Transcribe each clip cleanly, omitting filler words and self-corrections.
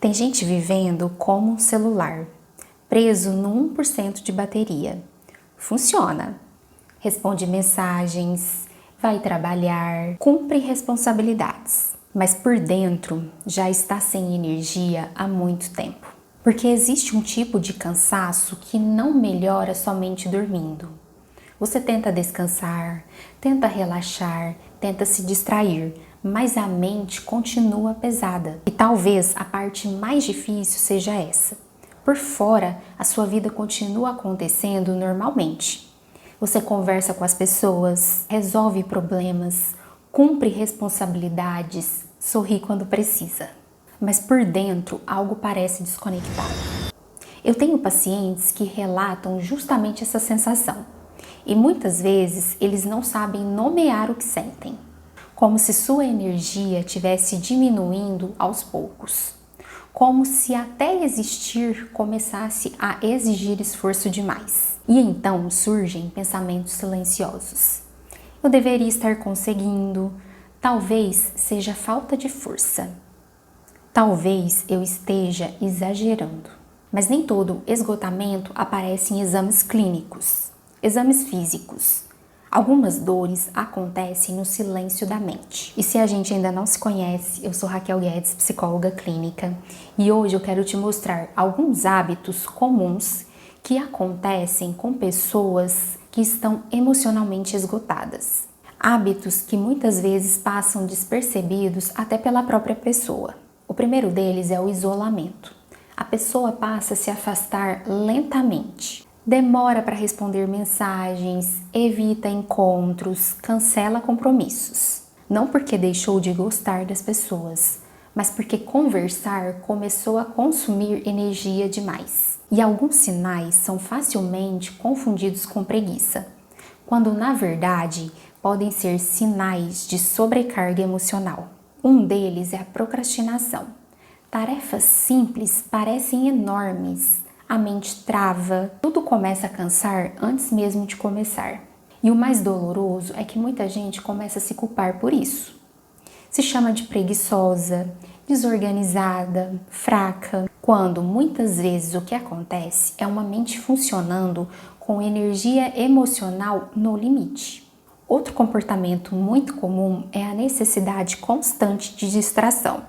Tem gente vivendo como um celular, preso no 1% de bateria. Funciona. Responde mensagens, vai trabalhar, cumpre responsabilidades. Mas por dentro já está sem energia há muito tempo. Porque existe um tipo de cansaço que não melhora somente dormindo. Você tenta descansar, tenta relaxar, tenta se distrair, mas a mente continua pesada. E talvez a parte mais difícil seja essa. Por fora, a sua vida continua acontecendo normalmente. Você conversa com as pessoas, resolve problemas, cumpre responsabilidades, sorri quando precisa. Mas por dentro, algo parece desconectado. Eu tenho pacientes que relatam justamente essa sensação. E muitas vezes eles não sabem nomear o que sentem, como se sua energia estivesse diminuindo aos poucos, como se até existir começasse a exigir esforço demais. E então surgem pensamentos silenciosos. Eu deveria estar conseguindo, talvez seja falta de força, talvez eu esteja exagerando. Mas nem todo esgotamento aparece em exames clínicos. Exames físicos. Algumas dores acontecem no silêncio da mente. E se a gente ainda não se conhece, eu sou Raquel Guedes, psicóloga clínica, e hoje eu quero te mostrar alguns hábitos comuns que acontecem com pessoas que estão emocionalmente esgotadas. Hábitos que muitas vezes passam despercebidos até pela própria pessoa. O primeiro deles é o isolamento. A pessoa passa a se afastar lentamente. Demora para responder mensagens, evita encontros, cancela compromissos. Não porque deixou de gostar das pessoas, mas porque conversar começou a consumir energia demais. E alguns sinais são facilmente confundidos com preguiça, quando na verdade podem ser sinais de sobrecarga emocional. Um deles é a procrastinação. Tarefas simples parecem enormes. A mente trava, tudo começa a cansar antes mesmo de começar. E o mais doloroso é que muita gente começa a se culpar por isso. Se chama de preguiçosa, desorganizada, fraca, quando muitas vezes o que acontece é uma mente funcionando com energia emocional no limite. Outro comportamento muito comum é a necessidade constante de distração.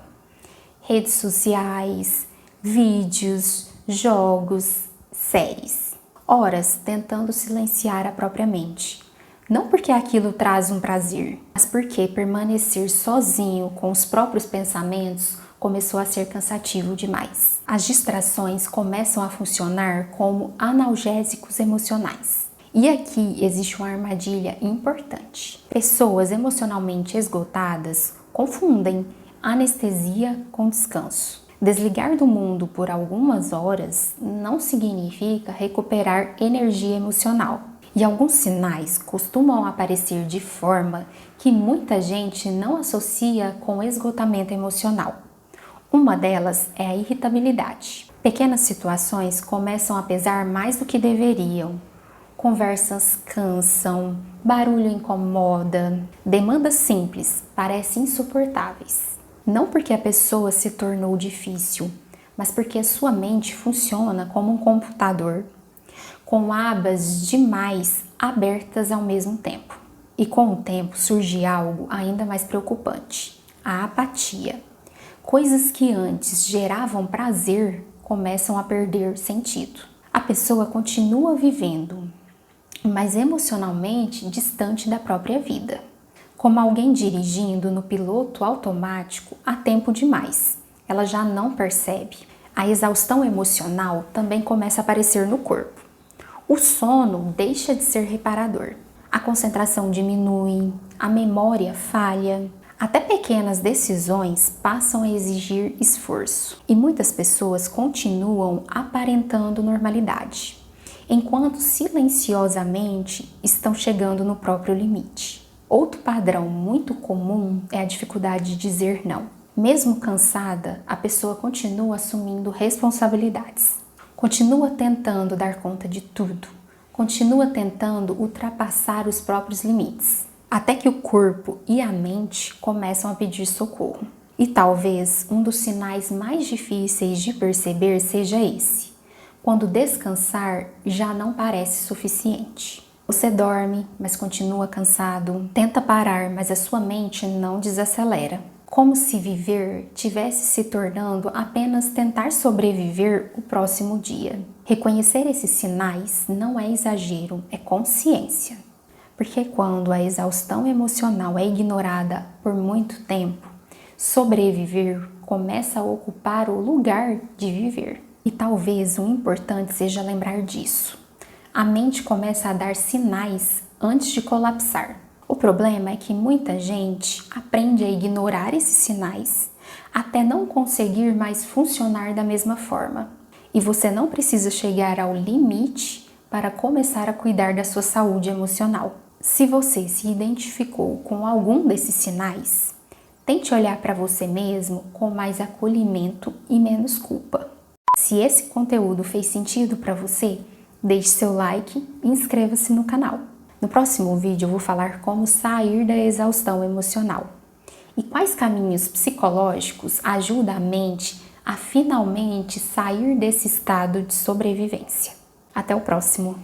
Redes sociais, vídeos, jogos, séries. Horas tentando silenciar a própria mente. Não porque aquilo traz um prazer, mas porque permanecer sozinho com os próprios pensamentos começou a ser cansativo demais. As distrações começam a funcionar como analgésicos emocionais. E aqui existe uma armadilha importante. Pessoas emocionalmente esgotadas confundem anestesia com descanso. Desligar do mundo por algumas horas não significa recuperar energia emocional. E alguns sinais costumam aparecer de forma que muita gente não associa com esgotamento emocional. Uma delas é a irritabilidade. Pequenas situações começam a pesar mais do que deveriam. Conversas cansam, barulho incomoda, demandas simples parecem insuportáveis. Não porque a pessoa se tornou difícil, mas porque a sua mente funciona como um computador, com abas demais abertas ao mesmo tempo. E com o tempo surge algo ainda mais preocupante, a apatia. Coisas que antes geravam prazer começam a perder sentido. A pessoa continua vivendo, mas emocionalmente distante da própria vida. Como alguém dirigindo no piloto automático há tempo demais. Ela já não percebe. A exaustão emocional também começa a aparecer no corpo. O sono deixa de ser reparador. A concentração diminui, a memória falha. Até pequenas decisões passam a exigir esforço. E muitas pessoas continuam aparentando normalidade, enquanto silenciosamente estão chegando no próprio limite. Outro padrão muito comum é a dificuldade de dizer não. Mesmo cansada, a pessoa continua assumindo responsabilidades, continua tentando dar conta de tudo, continua tentando ultrapassar os próprios limites, até que o corpo e a mente começam a pedir socorro. E talvez um dos sinais mais difíceis de perceber seja esse: quando descansar já não parece suficiente. Você dorme, mas continua cansado, tenta parar, mas a sua mente não desacelera. Como se viver tivesse se tornando apenas tentar sobreviver o próximo dia. Reconhecer esses sinais não é exagero, é consciência. Porque quando a exaustão emocional é ignorada por muito tempo, sobreviver começa a ocupar o lugar de viver. E talvez o importante seja lembrar disso. A mente começa a dar sinais antes de colapsar. O problema é que muita gente aprende a ignorar esses sinais até não conseguir mais funcionar da mesma forma. E você não precisa chegar ao limite para começar a cuidar da sua saúde emocional. Se você se identificou com algum desses sinais, tente olhar para você mesmo com mais acolhimento e menos culpa. Se esse conteúdo fez sentido para você, deixe seu like e inscreva-se no canal. No próximo vídeo eu vou falar como sair da exaustão emocional e quais caminhos psicológicos ajudam a mente a finalmente sair desse estado de sobrevivência. Até o próximo!